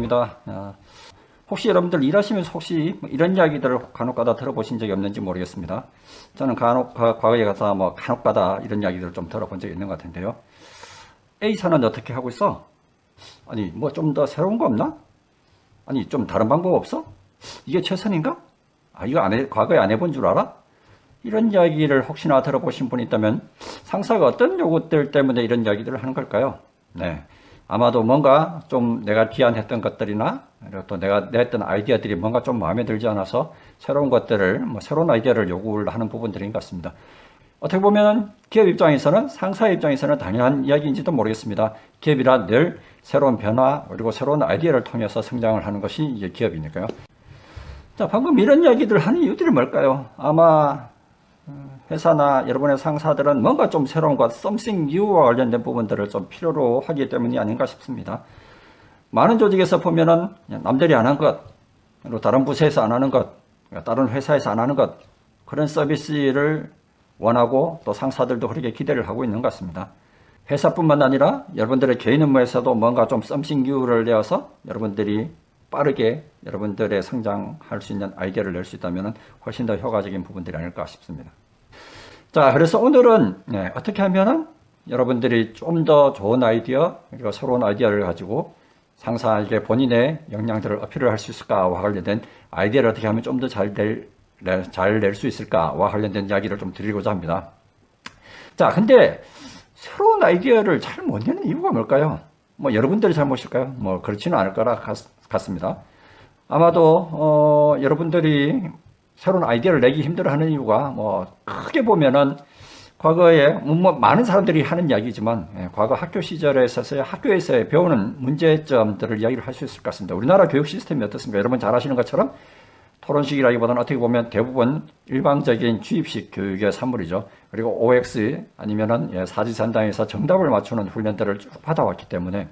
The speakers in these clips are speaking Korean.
반갑습니다. 혹시 여러분들 일하시면서 혹시 이런 이야기들을 간혹가다 들어보신 적이 없는지 모르겠습니다. 저는 과거에 가서 간혹가다 이런 이야기들을 좀 들어본 적이 있는 것 같은데요. A사는 어떻게 하고 있어? 아니 좀 더 새로운 거 없나? 아니 좀 다른 방법 없어? 이게 최선인가? 이거 과거에 안 해본 줄 알아? 이런 이야기를 혹시나 들어보신 분이 있다면 상사가 어떤 요구들 때문에 이런 이야기들을 하는 걸까요? 네. 아마도 뭔가 좀 내가 기한했던 것들이나 그리고 또 내가 냈던 아이디어들이 뭔가 좀 마음에 들지 않아서 새로운 것들을 새로운 아이디어를 요구를 하는 부분들인 것 같습니다. 어떻게 보면 기업 입장에서는 상사 입장에서는 당연한 이야기인지도 모르겠습니다. 기업이라 늘 새로운 변화 그리고 새로운 아이디어를 통해서 성장을 하는 것이 이제 기업이니까요. 자, 방금 이런 이야기들을 하는 이유들이 뭘까요? 아마 회사나 여러분의 상사들은 뭔가 좀 새로운 것, something new와 관련된 부분들을 좀 필요로 하기 때문이 아닌가 싶습니다. 많은 조직에서 보면은 남들이 안 한 것, 그리고 다른 부서에서 안 하는 것, 다른 회사에서 안 하는 것, 그런 서비스를 원하고 또 상사들도 그렇게 기대를 하고 있는 것 같습니다. 회사뿐만 아니라 여러분들의 개인 업무에서도 뭔가 좀 something new를 내어서 여러분들이 빠르게 여러분들의 성장할 수 있는 아이디어를 낼 수 있다면 훨씬 더 효과적인 부분들이 아닐까 싶습니다. 자, 그래서 오늘은 어떻게 하면은 여러분들이 좀 더 좋은 아이디어 그리고 새로운 아이디어를 가지고 상사에게 본인의 역량들을 어필을 할 수 있을까와 관련된 아이디어를 어떻게 하면 좀 더 잘 낼 수 있을까와 관련된 이야기를 좀 드리고자 합니다. 자, 근데 새로운 아이디어를 잘 못 내는 이유가 뭘까요? 여러분들이 잘못일까요? 그렇지는 않을 거라 같습니다. 아마도 여러분들이 새로운 아이디어를 내기 힘들어하는 이유가 크게 보면은 과거에 많은 사람들이 하는 이야기지만 과거 학교 시절에서의 학교에서 배우는 문제점들을 이야기를 할 수 있을 것 같습니다. 우리나라 교육 시스템이 어떻습니까? 여러분 잘 아시는 것처럼 토론식이라기보다는 어떻게 보면 대부분 일방적인 주입식 교육의 산물이죠. 그리고 OX 아니면은 사지선다에서 정답을 맞추는 훈련들을 쭉 받아왔기 때문에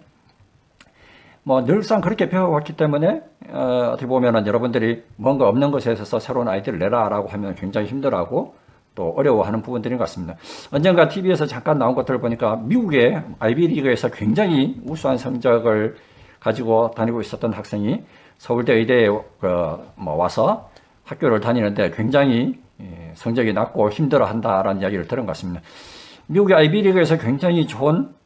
늘상 그렇게 배워왔기 때문에 어떻게 보면은 여러분들이 뭔가 없는 것에 있어서 새로운 아이디어를 내라라고 하면 굉장히 힘들어하고 또 어려워하는 부분들인 것 같습니다. 언젠가 TV에서 잠깐 나온 것들을 보니까 미국의 아이비리그에서 굉장히 우수한 성적을 가지고 다니고 있었던 학생이 서울대 의대에 와서 학교를 다니는데 굉장히 성적이 낮고 힘들어한다라는 이야기를 들은 것 같습니다. 미국의 아이비리그에서 굉장히 좋은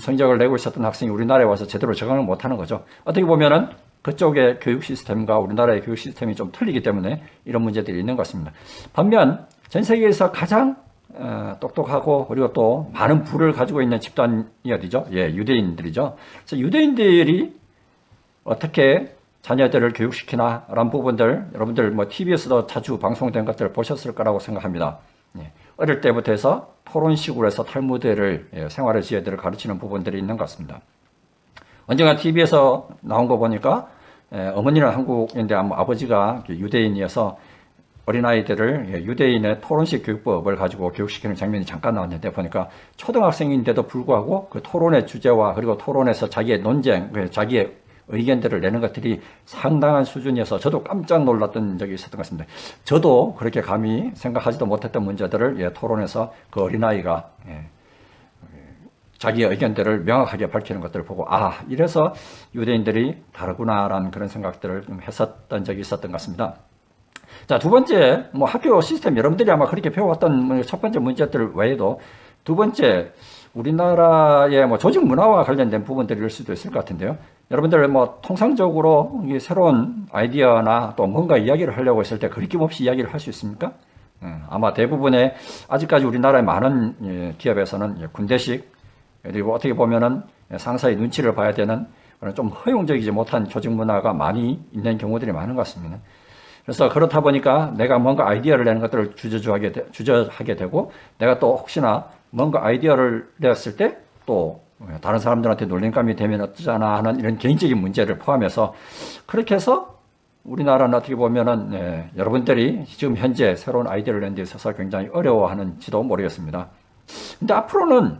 성적을 내고 있었던 학생이 우리나라에 와서 제대로 적응을 못하는 거죠. 어떻게 보면은 그쪽의 교육 시스템과 우리나라의 교육 시스템이 좀 틀리기 때문에 이런 문제들이 있는 것 같습니다. 반면 전 세계에서 가장 똑똑하고 그리고 또 많은 부를 가지고 있는 집단이 어디죠? 유대인들이죠. 그래서 유대인들이 어떻게 자녀들을 교육시키나 라는 부분들 여러분들 TV에서도 자주 방송된 것들을 보셨을 거라고 생각합니다. 어릴 때부터 해서 토론식으로 해서 탈무드를 생활의 지혜들을 가르치는 부분들이 있는 것 같습니다. 언젠가 TV에서 나온 거 보니까 어머니는 한국인데 아버지가 유대인이어서 어린아이들을 유대인의 토론식 교육법을 가지고 교육시키는 장면이 잠깐 나왔는데 보니까 초등학생인데도 불구하고 그 토론의 주제와 그리고 토론에서 자기의 논쟁, 자기의 의견들을 내는 것들이 상당한 수준이어서 저도 깜짝 놀랐던 적이 있었던 것 같습니다. 저도 그렇게 감히 생각하지도 못했던 문제들을 토론에서 그 어린아이가 자기의 의견들을 명확하게 밝히는 것들을 보고 이래서 유대인들이 다르구나라는 그런 생각들을 좀 했었던 적이 있었던 것 같습니다. 자, 두 번째 학교 시스템 여러분들이 아마 그렇게 배워왔던 첫 번째 문제들 외에도 두 번째 우리나라의 조직 문화와 관련된 부분들일 수도 있을 것 같은데요. 여러분들 통상적으로 새로운 아이디어나 또 뭔가 이야기를 하려고 했을 때 그리낌 없이 이야기를 할 수 있습니까? 아마 대부분의 아직까지 우리나라의 많은 기업에서는 군대식 그리고 어떻게 보면은 상사의 눈치를 봐야 되는 좀 허용적이지 못한 조직 문화가 많이 있는 경우들이 많은 것 같습니다. 그래서 그렇다 보니까 내가 뭔가 아이디어를 내는 것들을 주저하게 되고 내가 또 혹시나 뭔가 아이디어를 내었을 때 또 다른 사람들한테 놀림감이 되면 어쩌잖아 하는 이런 개인적인 문제를 포함해서 그렇게 해서 우리나라는 어떻게 보면은 여러분들이 지금 현재 새로운 아이디어를 내는 데 있어서 굉장히 어려워하는지도 모르겠습니다. 근데 앞으로는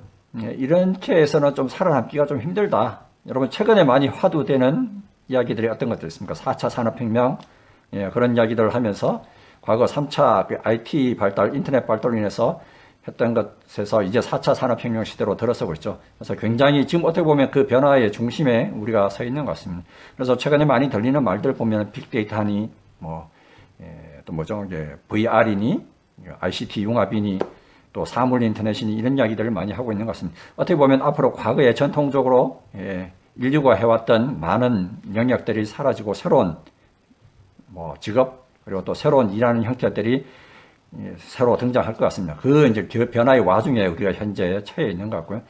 이렇게 해서는 좀 살아남기가 좀 힘들다. 여러분 최근에 많이 화두되는 이야기들이 어떤 것들 있습니까? 4차 산업혁명 그런 이야기들을 하면서 과거 3차 IT 발달, 인터넷 발달로 인해서 했던 것에서 이제 4차 산업혁명 시대로 들어서고 있죠. 그래서 굉장히 지금 어떻게 보면 그 변화의 중심에 우리가 서 있는 것 같습니다. 그래서 최근에 많이 들리는 말들 보면 빅데이터 하니, 또 뭐죠, 이제 VR이니, ICT 융합이니, 또 사물 인터넷이니 이런 이야기들을 많이 하고 있는 것 같습니다. 어떻게 보면 앞으로 과거에 전통적으로 인류가 해왔던 많은 영역들이 사라지고 새로운 직업 그리고 또 새로운 일하는 형태들이 새로 등장할 것 같습니다. 그 이제 변화의 와중에 우리가 현재 처해 있는 것 같고요.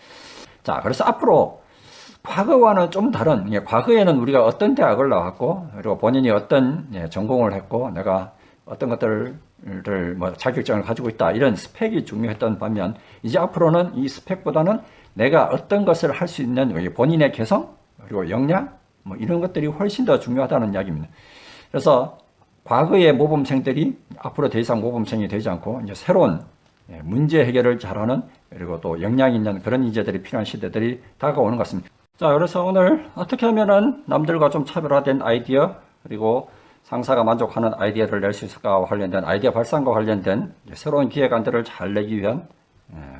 자, 그래서 앞으로 과거와는 좀 다른, 과거에는 우리가 어떤 대학을 나왔고, 그리고 본인이 어떤 전공을 했고, 내가 어떤 것들을 자격증을 가지고 있다, 이런 스펙이 중요했던 반면, 이제 앞으로는 이 스펙보다는 내가 어떤 것을 할 수 있는 본인의 개성, 그리고 역량, 이런 것들이 훨씬 더 중요하다는 이야기입니다. 그래서 과거의 모범생들이 앞으로 더 이상 모범생이 되지 않고 이제 새로운 문제 해결을 잘하는 그리고 또 역량 있는 그런 인재들이 필요한 시대들이 다가오는 것 같습니다. 자, 그래서 오늘 어떻게 하면은 남들과 좀 차별화된 아이디어 그리고 상사가 만족하는 아이디어를 낼 수 있을까와 관련된 아이디어 발상과 관련된 새로운 기획안들을 잘 내기 위한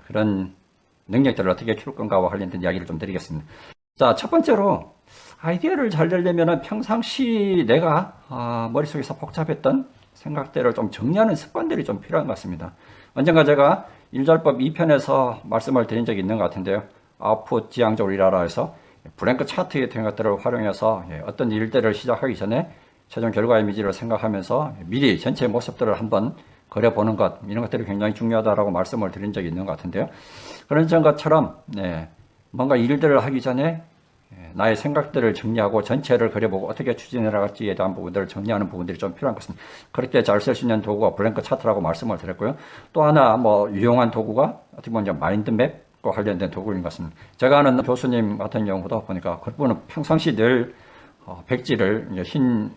그런 능력들을 어떻게 키울 건가와 관련된 이야기를 좀 드리겠습니다. 자, 첫 번째로 아이디어를 잘 내려면 평상시 내가 머릿속에서 복잡했던 생각들을 좀 정리하는 습관들이 좀 필요한 것 같습니다. 언젠가 제가 일절법 2편에서 말씀을 드린 적이 있는 것 같은데요. 아웃풋 지향적으로 일하라 해서 블랭크 차트 같은 것들을 활용해서 어떤 일들을 시작하기 전에 최종 결과 이미지를 생각하면서 미리 전체 모습들을 한번 그려보는 것, 이런 것들이 굉장히 중요하다고 말씀을 드린 적이 있는 것 같은데요. 그런 것처럼 뭔가 일들을 하기 전에 나의 생각들을 정리하고 전체를 그려보고 어떻게 추진해 나갈지에 대한 부분들을 정리하는 부분들이 좀 필요한 것입니다. 그렇게 잘 쓸 수 있는 도구가 블랭크 차트라고 말씀을 드렸고요. 또 하나 유용한 도구가 어떻게 보면 마인드맵과 관련된 도구인 것 같습니다. 제가 아는 교수님 같은 경우도 보니까 그분은 평상시 늘 백지를 흰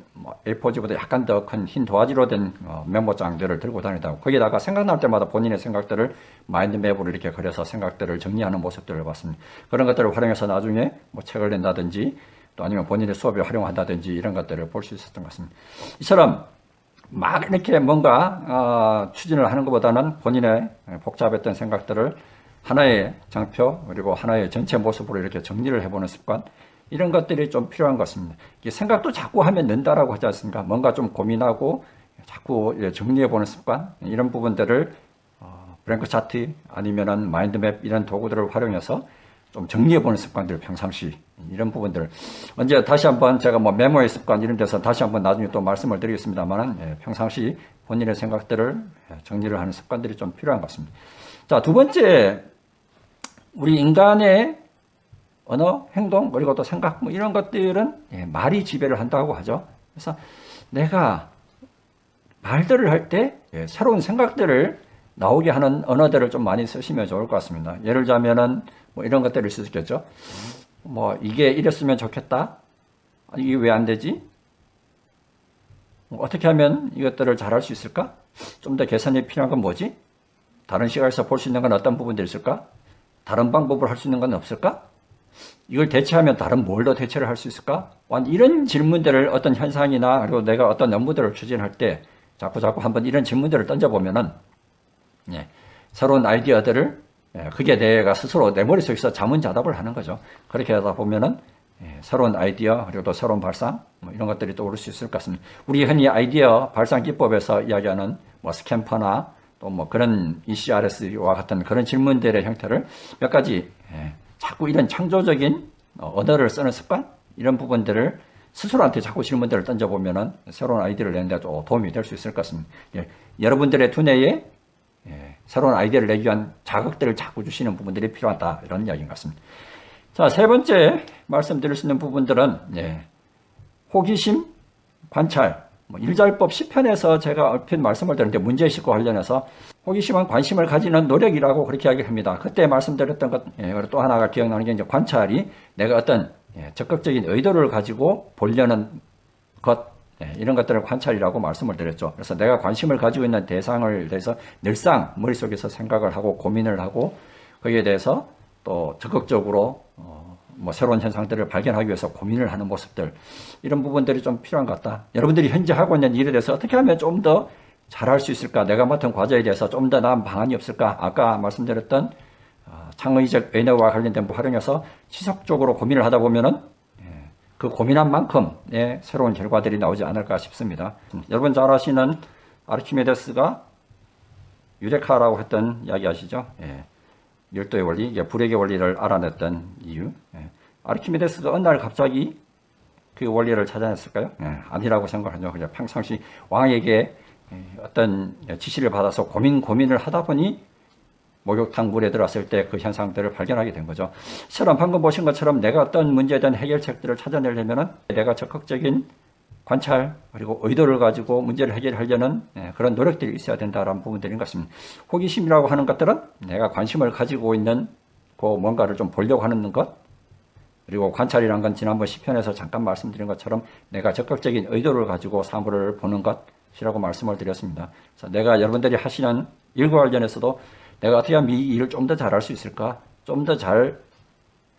A4지보다 약간 더 큰 흰 도화지로 된 메모장들을 들고 다니다고 거기다가 생각날 때마다 본인의 생각들을 마인드맵으로 이렇게 그려서 생각들을 정리하는 모습들을 봤습니다. 그런 것들을 활용해서 나중에 책을 낸다든지 또 아니면 본인의 수업에 활용한다든지 이런 것들을 볼 수 있었던 것 같습니다. 이처럼 막 이렇게 뭔가 추진을 하는 것보다는 본인의 복잡했던 생각들을 하나의 장표 그리고 하나의 전체 모습으로 이렇게 정리를 해보는 습관, 이런 것들이 좀 필요한 것 같습니다. 생각도 자꾸 하면 는다라고 하지 않습니까? 뭔가 좀 고민하고 자꾸 정리해보는 습관, 이런 부분들을 블랭크 차트 아니면은 마인드맵 이런 도구들을 활용해서 좀 정리해보는 습관들, 평상시 이런 부분들 언제 다시 한번 제가 메모의 습관 이런 데서 다시 한번 나중에 또 말씀을 드리겠습니다만은 평상시 본인의 생각들을 정리를 하는 습관들이 좀 필요한 것 같습니다. 자, 두 번째, 우리 인간의 언어, 행동, 그리고 또 생각, 이런 것들은 말이 지배를 한다고 하죠. 그래서 내가 말들을 할 때 새로운 생각들을 나오게 하는 언어들을 좀 많이 쓰시면 좋을 것 같습니다. 예를 들자면은 이런 것들을 쓸 수 있겠죠. 이게 이랬으면 좋겠다. 이게 왜 안 되지? 어떻게 하면 이것들을 잘할 수 있을까? 좀 더 개선이 필요한 건 뭐지? 다른 시각에서 볼 수 있는 건 어떤 부분들이 있을까? 다른 방법을 할 수 있는 건 없을까? 이걸 대체하면 다른 뭘 더 대체를 할 수 있을까? 이런 질문들을 어떤 현상이나 그리고 내가 어떤 업무들을 추진할 때 자꾸 한번 이런 질문들을 던져보면은 새로운 아이디어들을 그게 내가 스스로 내 머릿속에서 자문자답을 하는 거죠. 그렇게 하다 보면은 새로운 아이디어 그리고 또 새로운 발상 이런 것들이 떠오를 수 있을 것 같습니다. 우리 흔히 아이디어 발상 기법에서 이야기하는 스캠퍼나 또 그런 ECRS와 같은 그런 질문들의 형태를 몇 가지 자꾸 이런 창조적인 언어를 쓰는 습관 이런 부분들을 스스로한테 자꾸 질문들을 던져보면은 새로운 아이디어를 내는데 도움이 될 수 있을 것 같습니다. 여러분들의 두뇌에 새로운 아이디어를 내기 위한 자극들을 자꾸 주시는 부분들이 필요하다, 이런 이야기인 것 같습니다. 자, 세 번째 말씀드릴 수 있는 부분들은 호기심, 관찰, 일잘법 10편에서 제가 얼핏 말씀을 드렸는데 문제의식과 관련해서 호기심은 관심을 가지는 노력이라고 그렇게 이야기합니다. 그때 말씀드렸던 것, 그리고 또 하나가 기억나는 게 이제 관찰이 내가 어떤 적극적인 의도를 가지고 보려는 것, 이런 것들을 관찰이라고 말씀을 드렸죠. 그래서 내가 관심을 가지고 있는 대상을 대해서 늘상 머릿속에서 생각을 하고 고민을 하고 거기에 대해서 또 적극적으로 새로운 현상들을 발견하기 위해서 고민을 하는 모습들, 이런 부분들이 좀 필요한 것 같다. 여러분들이 현재 하고 있는 일에 대해서 어떻게 하면 좀 더 잘할 수 있을까? 내가 맡은 과제에 대해서 좀 더 나은 방안이 없을까? 아까 말씀드렸던 창의적 에너지와 관련된 활용해서 지속적으로 고민을 하다 보면은 그 고민한 만큼의 새로운 결과들이 나오지 않을까 싶습니다. 여러분 잘 아시는 아르키메데스가 유레카라고 했던 이야기 아시죠? 밀도의 원리, 불의 원리를 알아냈던 이유. 아르키메데스가 어느 날 갑자기 그 원리를 찾아냈을까요? 아니라고 생각하죠. 그냥 평상시 왕에게 어떤 지시를 받아서 고민을 하다 보니 목욕탕 물에 들어왔을 때 그 현상들을 발견하게 된 거죠. 처럼 방금 보신 것처럼 내가 어떤 문제에 대한 해결책들을 찾아내려면 내가 적극적인 관찰 그리고 의도를 가지고 문제를 해결하려는 그런 노력들이 있어야 된다라는 부분들인 것 같습니다. 호기심이라고 하는 것들은 내가 관심을 가지고 있는 그 뭔가를 좀 보려고 하는 것, 그리고 관찰이란 건 지난번 시편에서 잠깐 말씀드린 것처럼 내가 적극적인 의도를 가지고 사물을 보는 것이라고 말씀을 드렸습니다. 그래서 내가 여러분들이 하시는 일과 관련해서도 내가 어떻게 하면 이 일을 좀 더 잘할 수 있을까? 좀 더 잘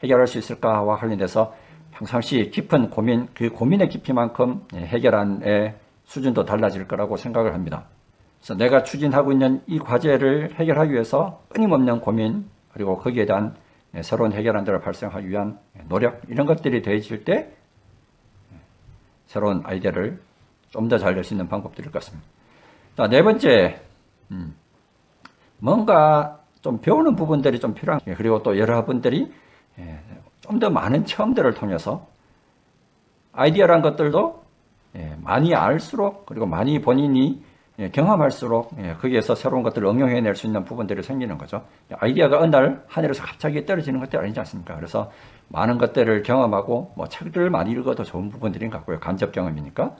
해결할 수 있을까와 관련돼서 평상시 깊은 고민, 그 고민의 깊이만큼 해결안의 수준도 달라질 거라고 생각을 합니다. 그래서 내가 추진하고 있는 이 과제를 해결하기 위해서 끊임없는 고민, 그리고 거기에 대한 새로운 해결안들을 발생하기 위한 노력, 이런 것들이 더해질 때 새로운 아이디어를 좀 더 잘 낼 수 있는 방법들일 것 같습니다. 자, 네 번째, 뭔가 좀 배우는 부분들이 좀 필요한, 그리고 또 여러분들이 좀 더 많은 체험들을 통해서 아이디어란 것들도 많이 알수록, 그리고 많이 본인이 경험할수록 거기에서 새로운 것들을 응용해낼 수 있는 부분들이 생기는 거죠. 아이디어가 어느 날 하늘에서 갑자기 떨어지는 것들이 아니지 않습니까? 그래서 많은 것들을 경험하고 뭐 책들을 많이 읽어도 좋은 부분들인 것 같고요. 간접 경험이니까.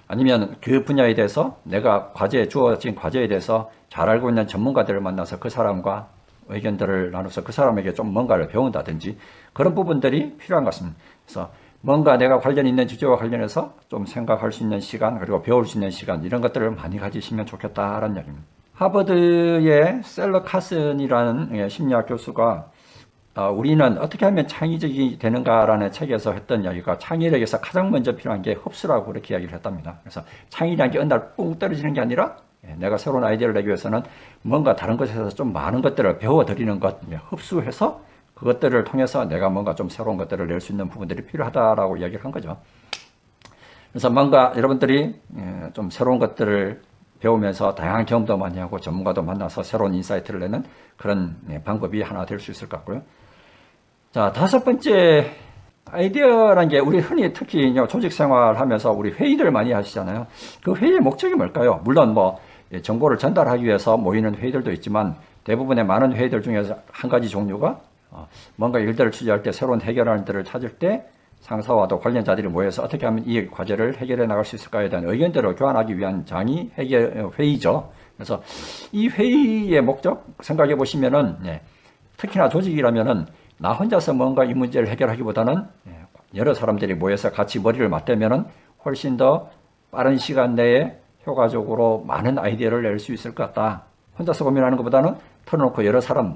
아니면 그 분야에 대해서 내가 주어진 과제에 대해서 잘 알고 있는 전문가들을 만나서 그 사람과 의견들을 나눠서 그 사람에게 좀 뭔가를 배운다든지 그런 부분들이 필요한 것 같습니다. 그래서 뭔가 내가 관련 있는 주제와 관련해서 좀 생각할 수 있는 시간, 그리고 배울 수 있는 시간, 이런 것들을 많이 가지시면 좋겠다라는 이야기입니다. 하버드의 셀러 카슨이라는 심리학 교수가 우리는 어떻게 하면 창의적이 되는가라는 책에서 했던 이야기가 창의력에서 가장 먼저 필요한 게 흡수라고 그렇게 이야기를 했답니다. 그래서 창의라는 게 어느 날 뿡 떨어지는 게 아니라 내가 새로운 아이디어를 내기 위해서는 뭔가 다른 것에서 좀 많은 것들을 배워드리는 것, 흡수해서 그것들을 통해서 내가 뭔가 좀 새로운 것들을 낼 수 있는 부분들이 필요하다라고 이야기를 한 거죠. 그래서 뭔가 여러분들이 좀 새로운 것들을 배우면서 다양한 경험도 많이 하고 전문가도 만나서 새로운 인사이트를 내는 그런 방법이 하나 될 수 있을 것 같고요. 자, 다섯 번째, 아이디어라는 게 우리 흔히 특히 조직 생활하면서 우리 회의들 많이 하시잖아요. 그 회의의 목적이 뭘까요? 물론 뭐 정보를 전달하기 위해서 모이는 회의들도 있지만 대부분의 많은 회의들 중에서 한 가지 종류가 뭔가 일들을 추진할 때 새로운 해결안들을 찾을 때 상사와도 관련자들이 모여서 어떻게 하면 이 과제를 해결해 나갈 수 있을까에 대한 의견들을 교환하기 위한 장이 회의죠. 그래서 이 회의의 목적 생각해 보시면은 특히나 조직이라면은 나 혼자서 뭔가 이 문제를 해결하기보다는 여러 사람들이 모여서 같이 머리를 맞대면은 훨씬 더 빠른 시간 내에 효과적으로 많은 아이디어를 낼 수 있을 것 같다. 혼자서 고민하는 것보다는 털어놓고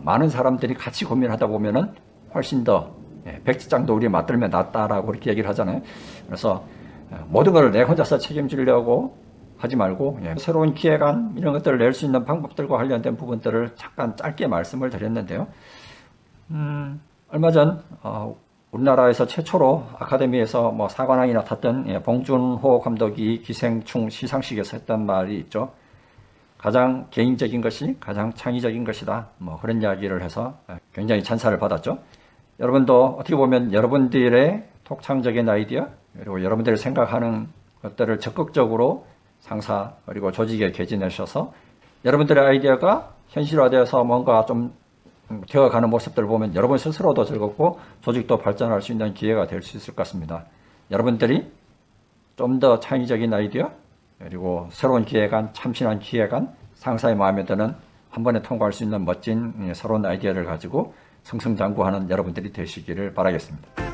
많은 사람들이 같이 고민하다 보면은 훨씬 더 백지장도 우리 맞들면 낫다라고 그렇게 얘기를 하잖아요. 그래서 모든 걸 내 혼자서 책임지려고 하지 말고 새로운 기획안 이런 것들을 낼 수 있는 방법들과 관련된 부분들을 잠깐 짧게 말씀을 드렸는데요. 얼마 전 우리나라에서 최초로 아카데미에서 뭐 사관왕이 맡았던 봉준호 감독이 기생충 시상식에서 했던 말이 있죠. 가장 개인적인 것이 가장 창의적인 것이다. 뭐 그런 이야기를 해서 굉장히 찬사를 받았죠. 여러분도 어떻게 보면 여러분들의 독창적인 아이디어 그리고 여러분들이 생각하는 것들을 적극적으로 상사 그리고 조직에 개진하셔서 여러분들의 아이디어가 현실화되어서 뭔가 좀 되어가는 모습들을 보면 여러분 스스로도 즐겁고 조직도 발전할 수 있는 기회가 될 수 있을 것 같습니다. 여러분들이 좀 더 창의적인 아이디어 그리고 새로운 기획안, 참신한 기획안, 상사의 마음에 드는 한 번에 통과할 수 있는 멋진 새로운 아이디어를 가지고 승승장구하는 여러분들이 되시기를 바라겠습니다.